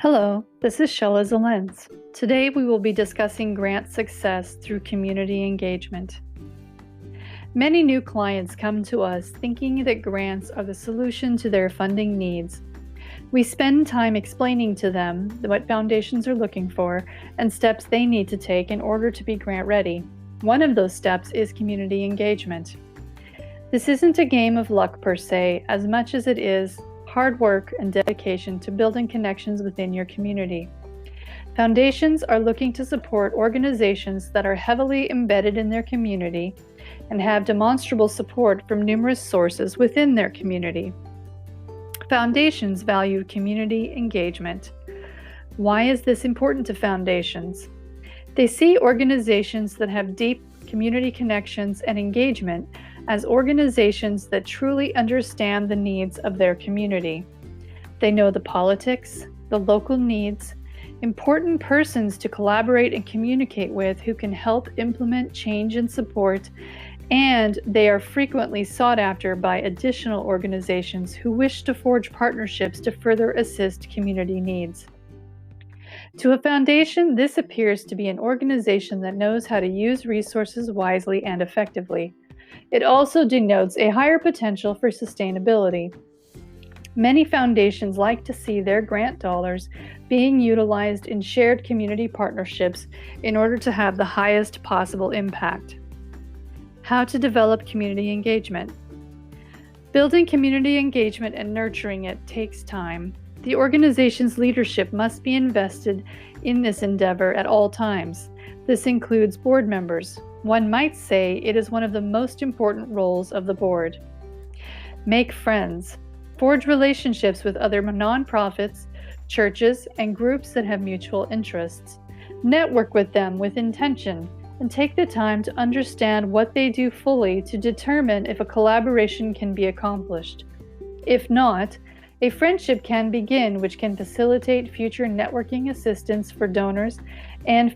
Hello, this is Shella Zelenz. Today we will be discussing grant success through community engagement. Many new clients come to us thinking that grants are the solution to their funding needs. We spend time explaining to them what foundations are looking for and steps they need to take in order to be grant ready. One of those steps is community engagement. This isn't a game of luck per se, as much as it is hard work and dedication to building connections within your community. Foundations are looking to support organizations that are heavily embedded in their community and have demonstrable support from numerous sources within their community. Foundations value community engagement. Why is this important to foundations? They see organizations that have deep community connections and engagement as organizations that truly understand the needs of their community. They know the politics, the local needs, important persons to collaborate and communicate with who can help implement change and support, and they are frequently sought after by additional organizations who wish to forge partnerships to further assist community needs. To a foundation, this appears to be an organization that knows how to use resources wisely and effectively. It also denotes a higher potential for sustainability. Many foundations like to see their grant dollars being utilized in shared community partnerships in order to have the highest possible impact. How to develop community engagement. Building community engagement and nurturing it takes time. The organization's leadership must be invested in this endeavor at all times. This includes board members. One might say it is one of the most important roles of the board. Make friends. Forge relationships with other nonprofits, churches, and groups that have mutual interests. Network with them with intention and take the time to understand what they do fully to determine if a collaboration can be accomplished. If not, a friendship can begin which can facilitate future networking assistance for donors and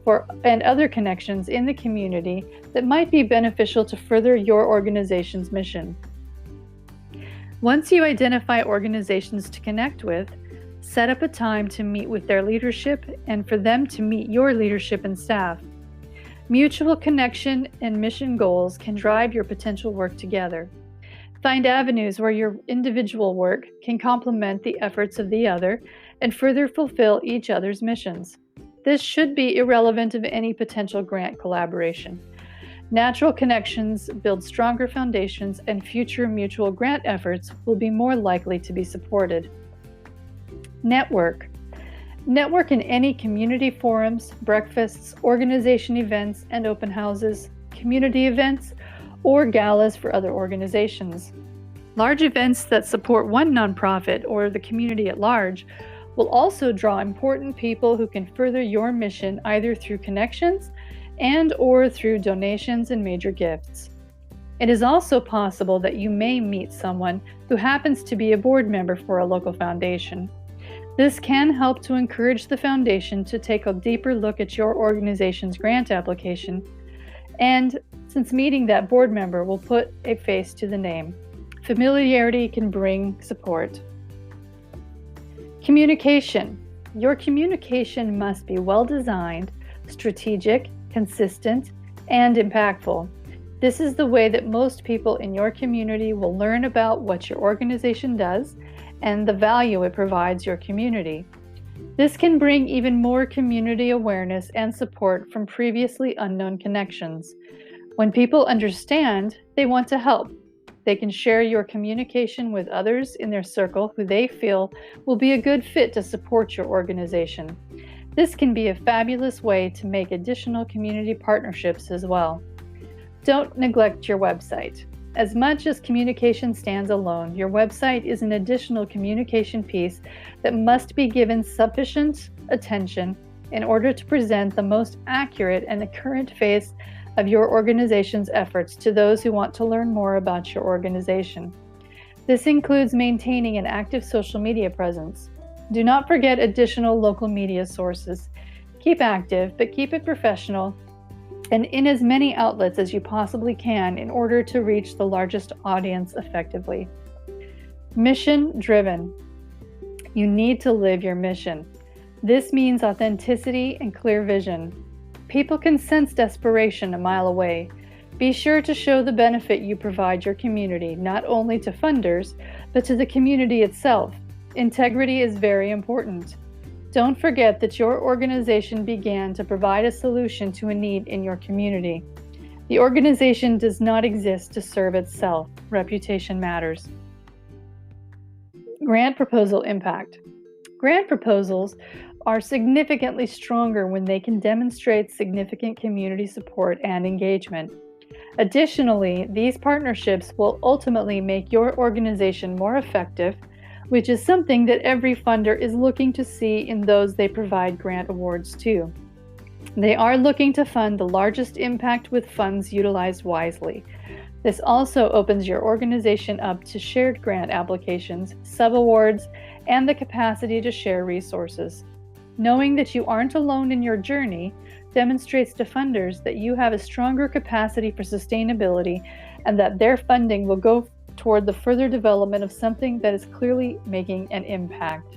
other connections in the community that might be beneficial to further your organization's mission. Once you identify organizations to connect with, set up a time to meet with their leadership and for them to meet your leadership and staff. Mutual connection and mission goals can drive your potential work together. Find avenues where your individual work can complement the efforts of the other and further fulfill each other's missions. This should be irrelevant of any potential grant collaboration. Natural connections build stronger foundations, and future mutual grant efforts will be more likely to be supported. Network. Network in any community forums, breakfasts, organization events and open houses, community events, or galas for other organizations. Large events that support one nonprofit or the community at large will also draw important people who can further your mission either through connections and/or through donations and major gifts. It is also possible that you may meet someone who happens to be a board member for a local foundation. This can help to encourage the foundation to take a deeper look at your organization's grant application, and since meeting that board member will put a face to the name. Familiarity can bring support. Communication. Your communication must be well designed, strategic, consistent, and impactful. This is the way that most people in your community will learn about what your organization does and the value it provides your community. This can bring even more community awareness and support from previously unknown connections. When people understand, they want to help. They can share your communication with others in their circle who they feel will be a good fit to support your organization. This can be a fabulous way to make additional community partnerships as well. Don't neglect your website. As much as communication stands alone, your website is an additional communication piece that must be given sufficient attention in order to present the most accurate and the current face of your organization's efforts to those who want to learn more about your organization. This includes maintaining an active social media presence. Do not forget additional local media sources. Keep active, but keep it professional and in as many outlets as you possibly can in order to reach the largest audience effectively. Mission driven. You need to live your mission. This means authenticity and clear vision. People can sense desperation a mile away. Be sure to show the benefit you provide your community, not only to funders, but to the community itself. Integrity is very important. Don't forget that your organization began to provide a solution to a need in your community. The organization does not exist to serve itself. Reputation matters. Grant proposal impact. Grant proposals are significantly stronger when they can demonstrate significant community support and engagement. Additionally, these partnerships will ultimately make your organization more effective, which is something that every funder is looking to see in those they provide grant awards to. They are looking to fund the largest impact with funds utilized wisely. This also opens your organization up to shared grant applications, subawards, and the capacity to share resources. Knowing that you aren't alone in your journey demonstrates to funders that you have a stronger capacity for sustainability and that their funding will go toward the further development of something that is clearly making an impact.